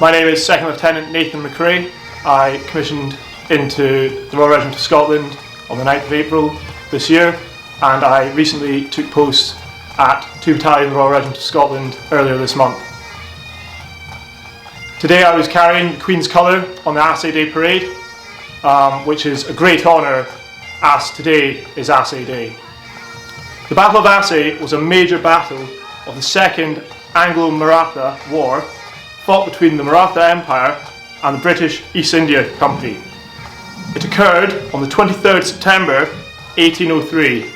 My name is Second Lieutenant Nathan McRae. I commissioned into the Royal Regiment of Scotland on the 9th of April this year, and I recently took post at 2 Battalion Royal Regiment of Scotland earlier this month. Today I was carrying the Queen's Colour on the Assaye Day Parade, which is a great honour as today is Assaye Day. The Battle of Assaye was a major battle of the Second Anglo-Maratha War, fought between the Maratha Empire and the British East India Company. It occurred on the 23rd September 1803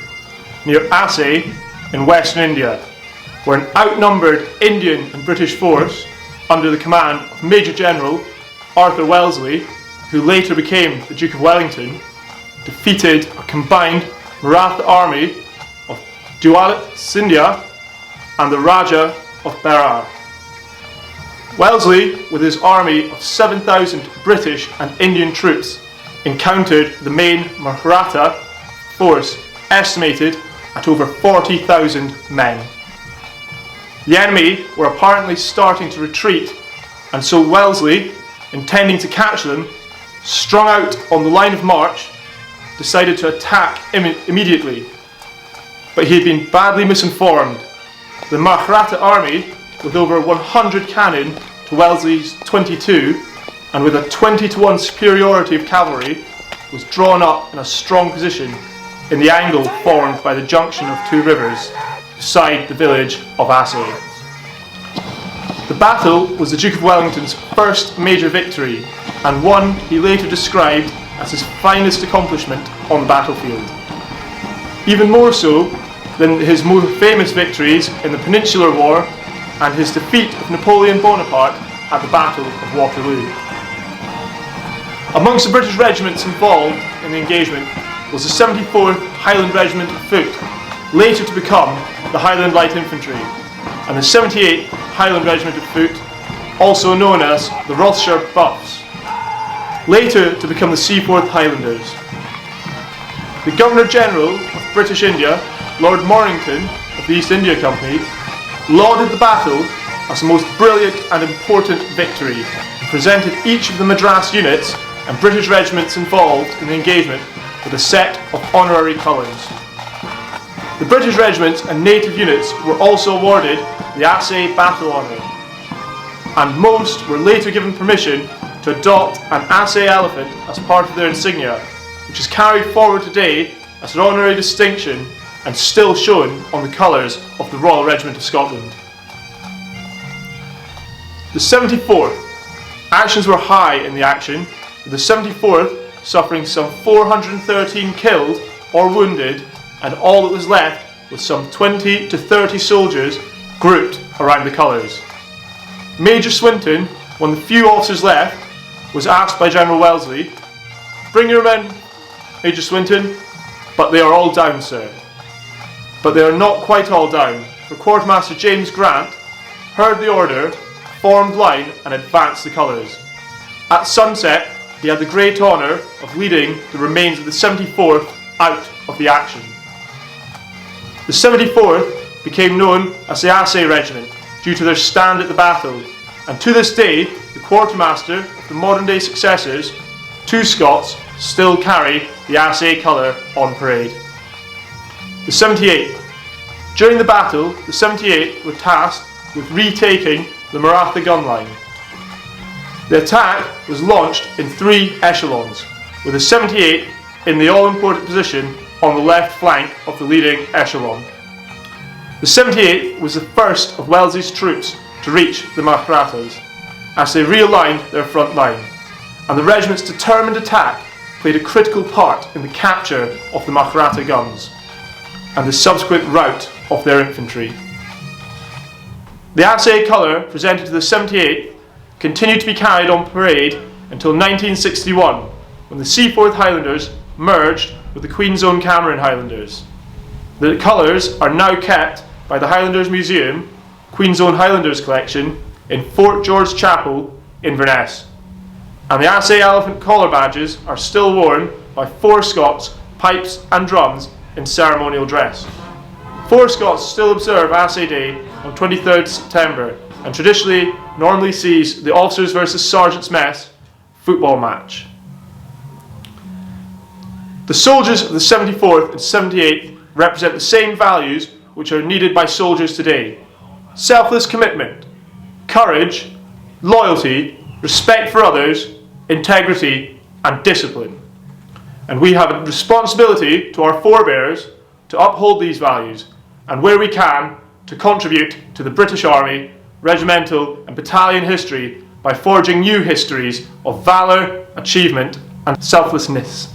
near Assaye in Western India, where an outnumbered Indian and British force under the command of Major General Arthur Wellesley, who later became the Duke of Wellington, defeated a combined Maratha army of Diwalit Scindia and the Raja of Berar. Wellesley, with his army of 7,000 British and Indian troops, encountered the main Maratha force, estimated at over 40,000 men. The enemy were apparently starting to retreat, and so Wellesley, intending to catch them, strung out on the line of march, decided to attack immediately. But he had been badly misinformed. The Maratha army, with over 100 cannon to Wellesley's 22, and with a 20-to-1 superiority of cavalry, was drawn up in a strong position in the angle formed by the junction of two rivers beside the village of Assaye. The battle was the Duke of Wellington's first major victory, and one he later described as his finest accomplishment on the battlefield. Even more so than his more famous victories in the Peninsular War and his defeat of Napoleon Bonaparte at the Battle of Waterloo. Amongst the British regiments involved in the engagement was the 74th Highland Regiment of Foot, later to become the Highland Light Infantry, and the 78th Highland Regiment of Foot, also known as the Rothshire Buffs, later to become the Seaforth Highlanders. The Governor-General of British India, Lord Mornington of the East India Company, lauded the battle as the most brilliant and important victory, and presented each of the Madras units and British regiments involved in the engagement with a set of honorary colours. The British regiments and native units were also awarded the Assaye Battle Honour, and most were later given permission to adopt an Assaye elephant as part of their insignia, which is carried forward today as an honorary distinction and still shown on the colours of the Royal Regiment of Scotland. The 74th. Actions were high in the action, with the 74th suffering some 413 killed or wounded, and all that was left was some 20 to 30 soldiers grouped around the colours. Major Swinton, one of the few officers left, was asked by General Wellesley, "Bring your men, Major Swinton." "But they are all down, sir." But they are not quite all down, for Quartermaster James Grant heard the order, formed line and advanced the colours. At sunset, he had the great honour of leading the remains of the 74th out of the action. The 74th became known as the Assaye Regiment due to their stand at the battle, and to this day the quartermaster of the modern day successors, 2 Scots, still carry the Assaye colour on parade. The 78th. During the battle, the 78th were tasked with retaking the Maratha gun line. The attack was launched in 3 echelons, with the 78th in the all-important position on the left flank of the leading echelon. The 78th was the first of Wellesley's troops to reach the Marathas, as they realigned their front line, and the regiment's determined attack played a critical part in the capture of the Maratha guns and the subsequent rout of their infantry. The Assaye colour presented to the 78th continued to be carried on parade until 1961, when the Seaforth Highlanders merged with the Queen's Own Cameron Highlanders. The colours are now kept by the Highlanders Museum, Queen's Own Highlanders collection, in Fort George Chapel, Inverness. And the Assaye elephant collar badges are still worn by 4 Scots, pipes and drums in ceremonial dress. 4 Scots still observe Assaye Day on 23rd September, and traditionally normally sees the officers versus sergeants mess football match. The soldiers of the 74th and 78th represent the same values which are needed by soldiers today: selfless commitment, courage, loyalty, respect for others, integrity and discipline. And we have a responsibility to our forebears to uphold these values, and where we can, to contribute to the British Army, regimental and battalion history by forging new histories of valour, achievement and selflessness.